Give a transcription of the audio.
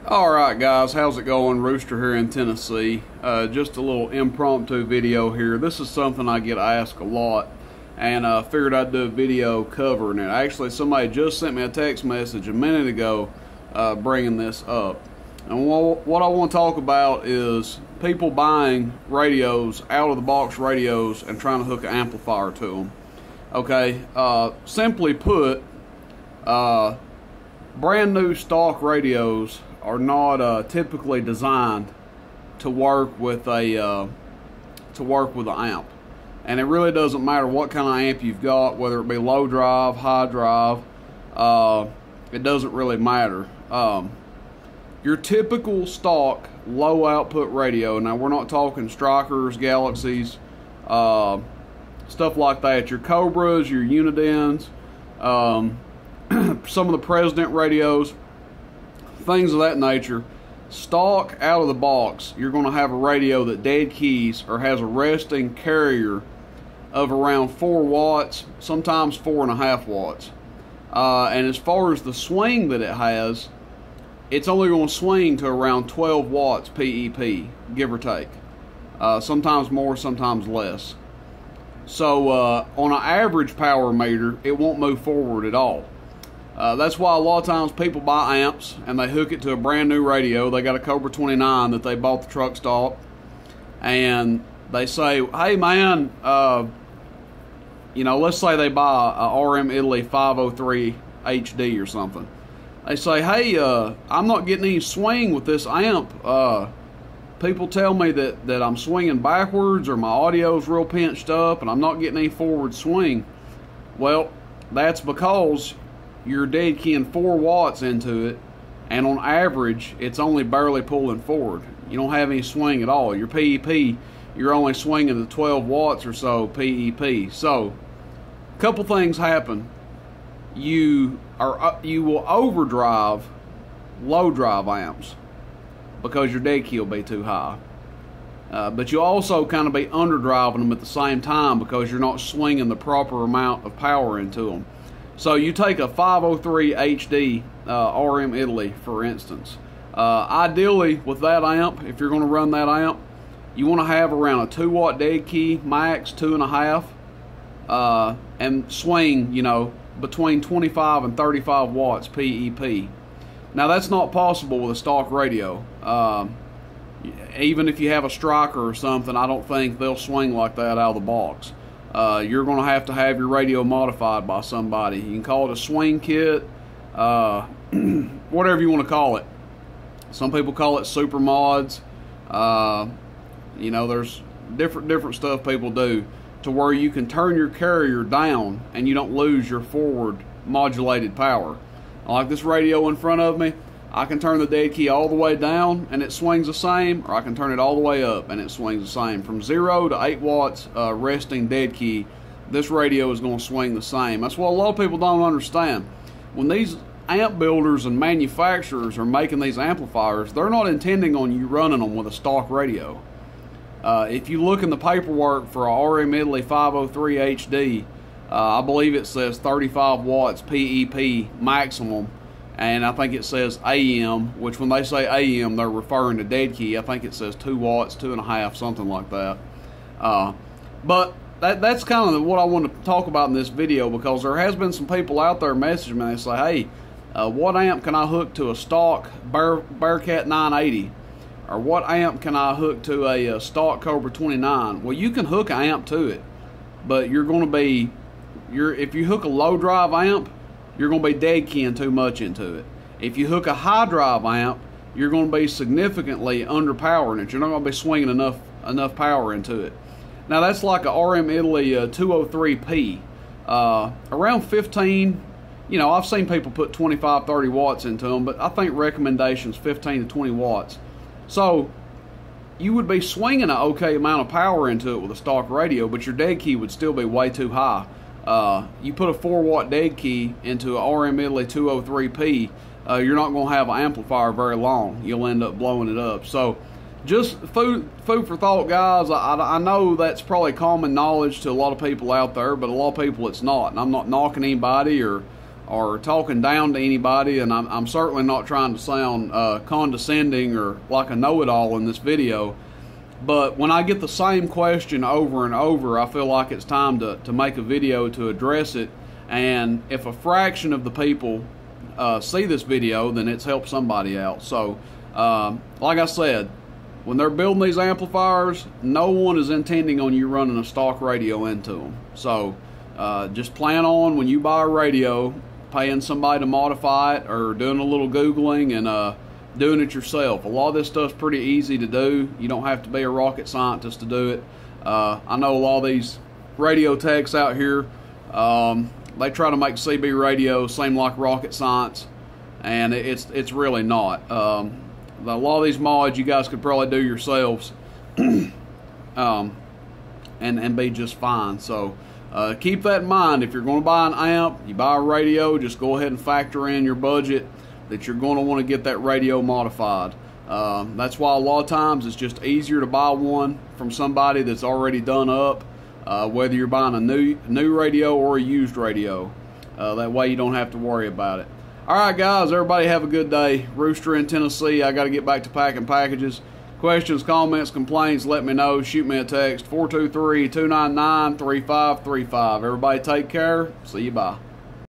Alright guys, how's it going? Rooster here in Tennessee. Just a little impromptu video here. This is something I get asked a lot, and I figured I'd do a video covering it. Actually, somebody just sent me a text message a minute ago bringing this up. And what I want to talk about is people buying radios, out-of-the-box radios, and trying to hook an amplifier to them. Okay, simply put, brand new stock radios are not typically designed to work with an amp, and it really doesn't matter what kind of amp you've got, whether it be low drive, high drive. It doesn't really matter. Your typical stock low output radio, now we're not talking Strikers, Galaxies, stuff like that, your Cobras, your Unidens, some of the President radios, things of that nature. Stock out of the box, you're going to have a radio that dead keys or has a resting carrier of around 4 watts, sometimes 4.5 watts. And as far as the swing that it has, it's only going to swing to around 12 watts PEP, give or take. Sometimes more, sometimes less. So on an average power meter, it won't move forward at all. That's why a lot of times people buy amps and they hook it to a brand new radio. They got a Cobra 29 that they bought the truck stop, and they say, hey man, let's say they buy a RM Italy 503 HD or something. They say, hey, I'm not getting any swing with this amp. People tell me that I'm swinging backwards, or my audio's real pinched up and I'm not getting any forward swing. Well, that's because you're dead keying 4 watts into it, and on average it's only barely pulling forward. You don't have any swing at all. Your PEP, you're only swinging to 12 watts or so PEP. So a couple things happen. You will overdrive low drive amps because your dead key will be too high, but you also kind of be underdriving them at the same time because you're not swinging the proper amount of power into them. So you take a 503 HD RM Italy, for instance. Ideally, with that amp, if you're going to run that amp, you want to have around a 2 watt dead key, max 2.5, and swing, between 25 and 35 watts PEP. Now that's not possible with a stock radio. Even if you have a Striker or something, I don't think they'll swing like that out of the box. You're going to have your radio modified by somebody. You can call it a swing kit, whatever you want to call it. Some people call it super mods. There's different stuff people do to where you can turn your carrier down and you don't lose your forward modulated power. Like this radio in front of me, I can turn the dead key all the way down and it swings the same, or I can turn it all the way up and it swings the same. From 0 to 8 watts resting dead key, this radio is going to swing the same. That's what a lot of people don't understand. When these amp builders and manufacturers are making these amplifiers, they're not intending on you running them with a stock radio. If you look in the paperwork for a RM Italy 503 HD, I believe it says 35 watts PEP maximum, and I think it says AM, which when they say AM, they're referring to dead key. I think it says 2 watts, 2.5, something like that. But that's kind of what I want to talk about in this video, because there has been some people out there messaging me and they say, hey, what amp can I hook to a stock Bearcat 980? Or what amp can I hook to a stock Cobra 29? Well, you can hook an amp to it, but you're going to be, if you hook a low drive amp, you're going to be dead keying too much into it. If you hook a high drive amp, you're going to be significantly underpowering it. You're not going to be swinging enough power into it. Now that's like a RM Italy 203P. Around 15, I've seen people put 25, 30 watts into them, but I think recommendations 15 to 20 watts. So you would be swinging an okay amount of power into it with a stock radio, but your dead key would still be way too high. You put a 4 watt dead key into a RM Italy 203P, you're not going to have an amplifier very long. You'll end up blowing it up. So just food for thought, guys. I know that's probably common knowledge to a lot of people out there, but a lot of people it's not. And I'm not knocking anybody or or talking down to anybody, and I'm certainly not trying to sound condescending or like a know-it-all in this video. But when I get the same question over and over, I feel like it's time to make a video to address it. And if a fraction of the people see this video, then it's helped somebody out. So, like I said, when they're building these amplifiers, no one is intending on you running a stock radio into them. So, just plan on, when you buy a radio, paying somebody to modify it, or doing a little Googling and doing it yourself. A lot of this stuff's pretty easy to do. You don't have to be a rocket scientist to do it. I know a lot of these radio techs out here, they try to make CB radios seem like rocket science, and it's really not. A lot of these mods you guys could probably do yourselves and be just fine. So keep that in mind. If you're going to buy an amp, you buy a radio, just go ahead and factor in your budget that you're going to want to get that radio modified. That's why a lot of times it's just easier to buy one from somebody that's already done up, whether you're buying a new radio or a used radio. That way you don't have to worry about it. Alright guys, everybody have a good day. Rooster in Tennessee. I got to get back to packing packages. Questions, comments, complaints, let me know. Shoot me a text, 423-299-3535. Everybody take care. See you, bye.